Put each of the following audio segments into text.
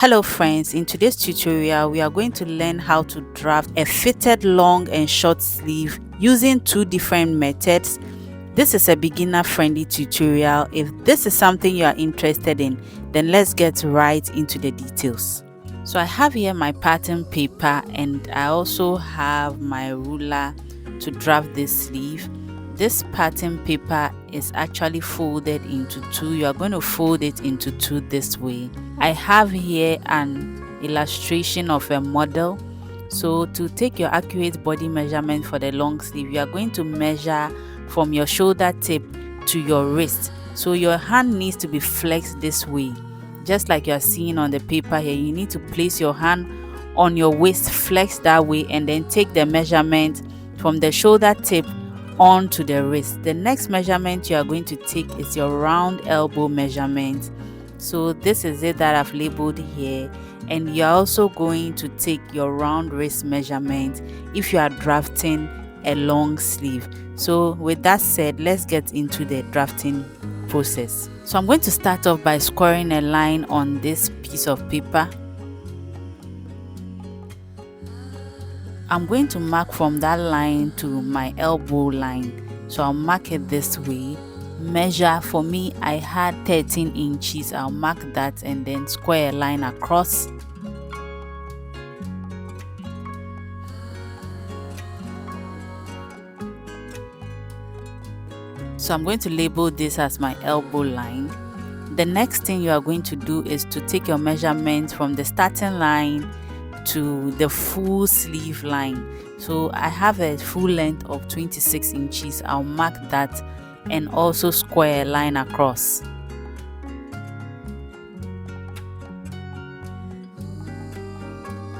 Hello friends, in today's tutorial we are going to learn how to draft a fitted long and short sleeve using two different methods. This is a beginner friendly tutorial. If this is something you are interested in, then let's get right into the details. So I have here my pattern paper and I also have my ruler to draft this sleeve. This pattern paper is actually folded into two. You are going to fold it into two this way. I have here an illustration of a model. So to take your accurate body measurement for the long sleeve, you are going to measure from your shoulder tip to your wrist. So your hand needs to be flexed this way. Just like you are seeing on the paper here, you need to place your hand on your waist, flex that way, and then take the measurement from the shoulder tip onto the wrist. The next measurement you are going to take is your round elbow measurement. So this is it that I've labeled here, and you're also going to take your round wrist measurement if you are drafting a long sleeve. So with that said, let's get into the drafting process. So I'm going to start off by scoring a line on this piece of paper. I'm going to mark from that line to my elbow line. So I'll mark it this way. Measure, for me I had 13 inches. I'll mark that and then square a line across. So I'm going to label this as my elbow line. The next thing you are going to do is to take your measurement from the starting line to the full sleeve line. So I have a full length of 26 inches. I'll mark that and also square a line across.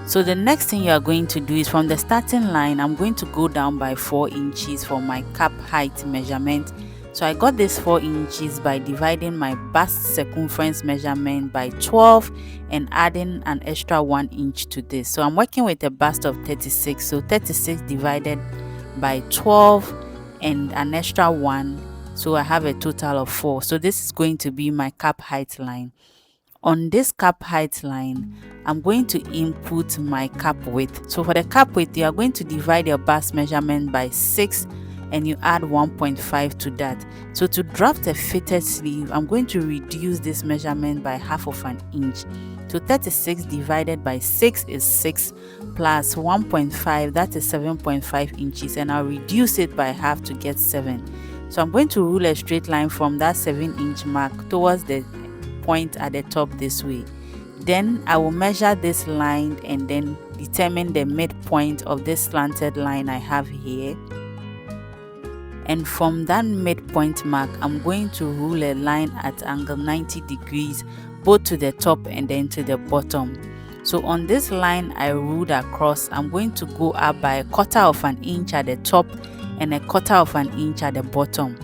So the next thing you are going to do is from the starting line, I'm going to go down by 4 inches for my cap height measurement. So I got this 4 inches by dividing my bust circumference measurement by 12 and adding an extra 1 inch to this. So I'm working with a bust of 36. So 36 divided by 12 and an extra 1. So I have a total of 4. So this is going to be my cap height line. On this cap height line, I'm going to input my cap width. So for the cap width, you are going to divide your bust measurement by 6 and you add 1.5 to that. So to draft a fitted sleeve, I'm going to reduce this measurement by half of an inch. So 36 divided by 6 is 6 plus 1.5, that is 7.5 inches, and I'll reduce it by half to get 7. So I'm going to rule a straight line from that 7-inch mark towards the point at the top this way. Then I will measure this line and then determine the midpoint of this slanted line I have here. And from that midpoint mark, I'm going to rule a line at angle 90 degrees both to the top and then to the bottom. So on this line I ruled across, I'm going to go up by 1/4 of an inch at the top and 1/4 of an inch at the bottom.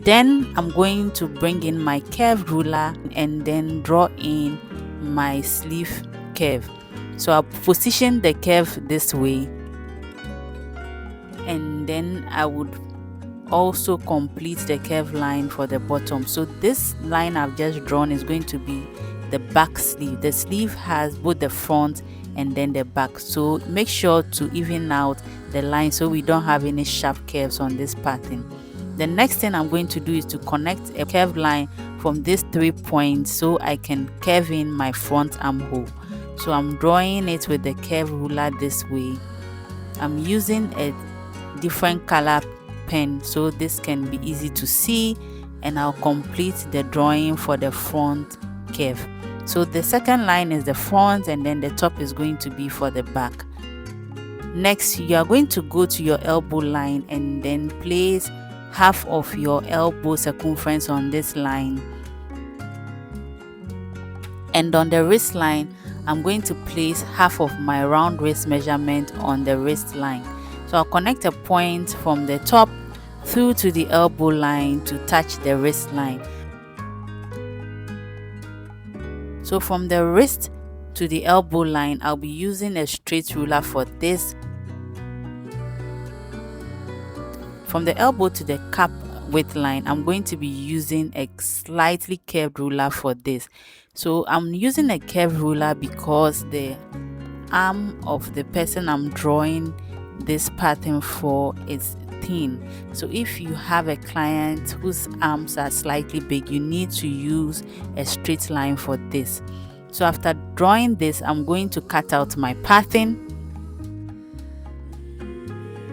Then I'm going to bring in my curve ruler and then draw in my sleeve curve. So I'll position the curve this way, and then I would also complete the curve line for the bottom. So this line I've just drawn is going to be the back sleeve. The sleeve has both the front and then the back, so make sure to even out the line so we don't have any sharp curves on this pattern. The next thing I'm going to do is to connect a curved line from these 3 points so I can curve in my front armhole. So I'm drawing it with the curve ruler this way. I'm using a different color pen so this can be easy to see, and I'll complete the drawing for the front curve. So the second line is the front and then the top is going to be for the back. Next, you are going to go to your elbow line and then place half of your elbow circumference on this line, and on the wrist line I'm going to place half of my round wrist measurement on the wrist line. So I'll connect a point from the top through to the elbow line to touch the wrist line. So from the wrist to the elbow line, I'll be using a straight ruler for this. From the elbow to the cap width line, I'm going to be using a slightly curved ruler for this. So I'm using a curve ruler because the arm of the person I'm drawing this pattern for is thin. So if you have a client whose arms are slightly big, you need to use a straight line for this. So after drawing this, I'm going to cut out my pattern.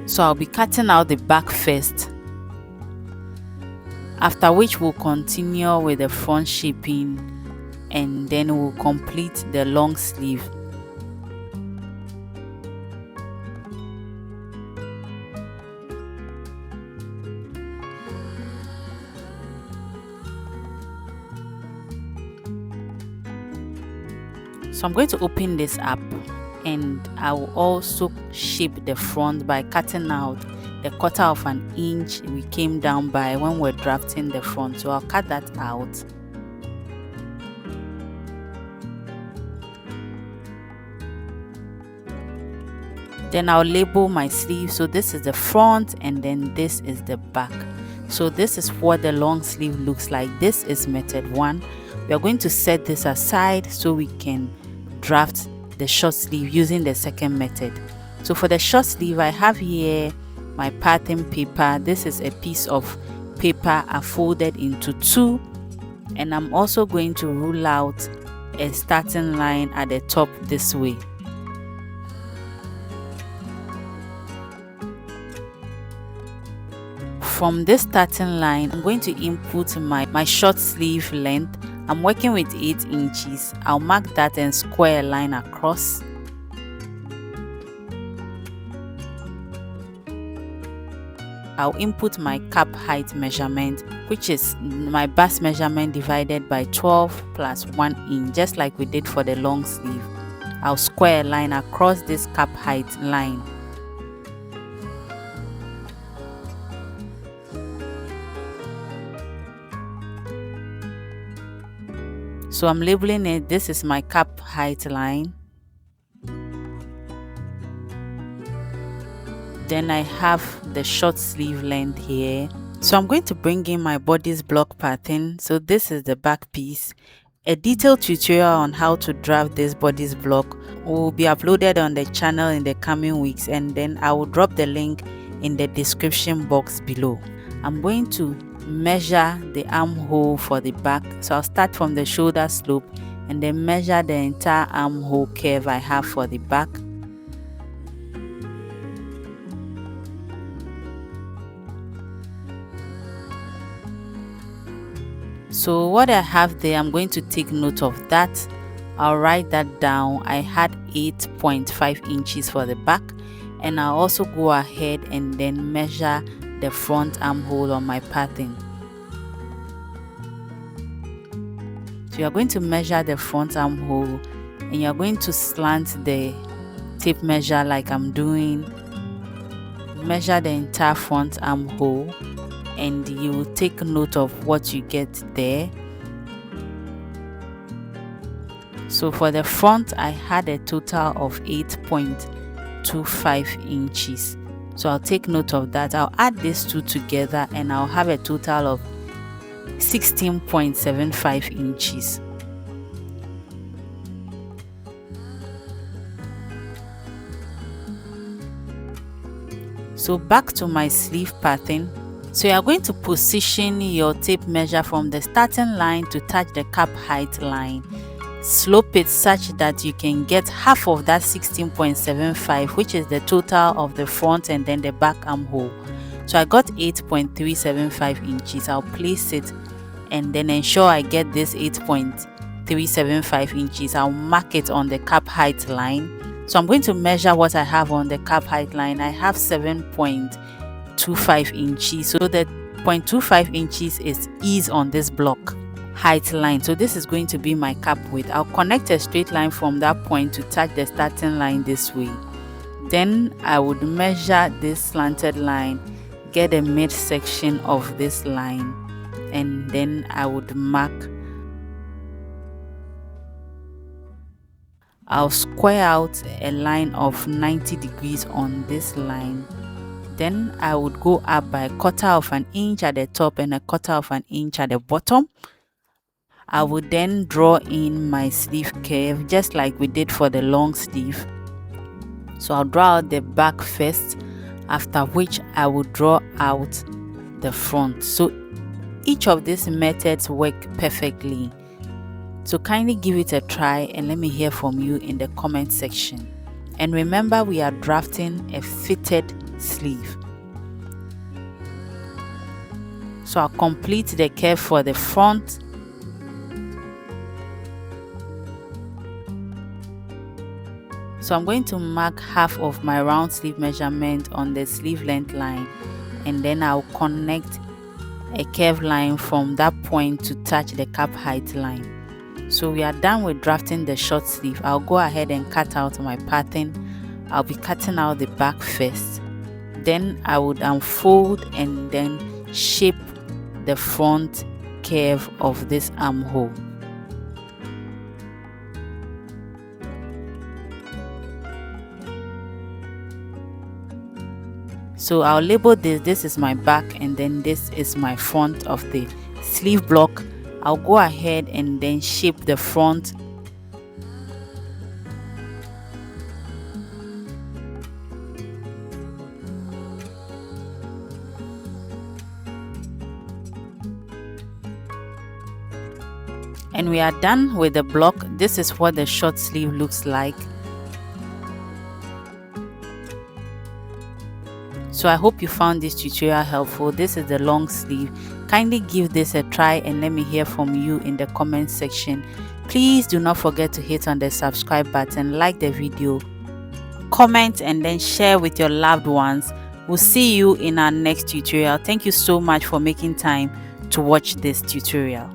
So I'll be cutting out the back first, after which we'll continue with the front shaping and then we'll complete the long sleeve. So I'm going to open this up, and I will also shape the front by cutting out the 1/4 of an inch we came down by when we're drafting the front. So I'll cut that out. Then I'll label my sleeve. So this is the front and then this is the back. So this is what the long sleeve looks like. This is method 1. We are going to set this aside so we can draft the short sleeve using the second method. So for the short sleeve, I have here my pattern paper. This is a piece of paper I folded into 2, and I'm also going to rule out a starting line at the top this way. From this starting line, I'm going to input my short sleeve length. I'm working with 8 inches. I'll mark that and square a line across. I'll input my cap height measurement, which is my bust measurement divided by 12 plus 1 inch, just like we did for the long sleeve. I'll square a line across this cap height line. So I'm labeling it. This is my cap height line. Then I have the short sleeve length here. So I'm going to bring in my bodice block pattern. So this is the back piece. A detailed tutorial on how to draft this bodice block will be uploaded on the channel in the coming weeks, and then I will drop the link in the description box below. I'm going to measure the armhole for the back. So I'll start from the shoulder slope and then measure the entire armhole curve I have for the back. So what I have there, I'm going to take note of that. I'll write that down. I had 8.5 inches for the back, and I'll also go ahead and then measure the front armhole on my pattern. So you're going to measure the front armhole and you're going to slant the tape measure like I'm doing. Measure the entire front armhole and you will take note of what you get there. So for the front, I had a total of 8.25 inches. So I'll take note of that. I'll add these two together and I'll have a total of 16.75 inches. So back to my sleeve pattern. So you are going to position your tape measure from the starting line to touch the cap height line. Slope it such that you can get half of that 16.75, which is the total of the front and then the back armhole. So I got 8.375 inches. I'll place it and then ensure I get this 8.375 inches. I'll mark it on the cap height line. So I'm going to measure what I have on the cap height line. I have 7.25 inches. So the 0.25 inches is on this block height line. So this is going to be my cap width. I'll connect a straight line from that point to touch the starting line this way. Then I would measure this slanted line, get a midsection of this line, and then I would mark. I'll square out a line of 90 degrees on this line. Then I would go up by 1/4 of an inch at the top and 1/4 of an inch at the bottom. I would then draw in my sleeve curve just like we did for the long sleeve. So I'll draw out the back first, after which I will draw out the front. So each of these methods work perfectly. So kindly give it a try and let me hear from you in the comment section. And remember, we are drafting a fitted sleeve. So I'll complete the curve for the front. So I'm going to mark half of my round sleeve measurement on the sleeve length line, and then I'll connect a curved line from that point to touch the cap height line. So we are done with drafting the short sleeve. I'll go ahead and cut out my pattern. I'll be cutting out the back first. Then I would unfold and then shape the front curve of this armhole. So I'll label this is my back, and then this is my front of the sleeve block. I'll go ahead and then shape the front. And we are done with the block. This is what the short sleeve looks like. So I hope you found this tutorial helpful. This is the long sleeve. Kindly give this a try and let me hear from you in the comment section. Please do not forget to hit on the subscribe button, like the video, comment, and then share with your loved ones. We'll see you in our next tutorial. Thank you so much for making time to watch this tutorial.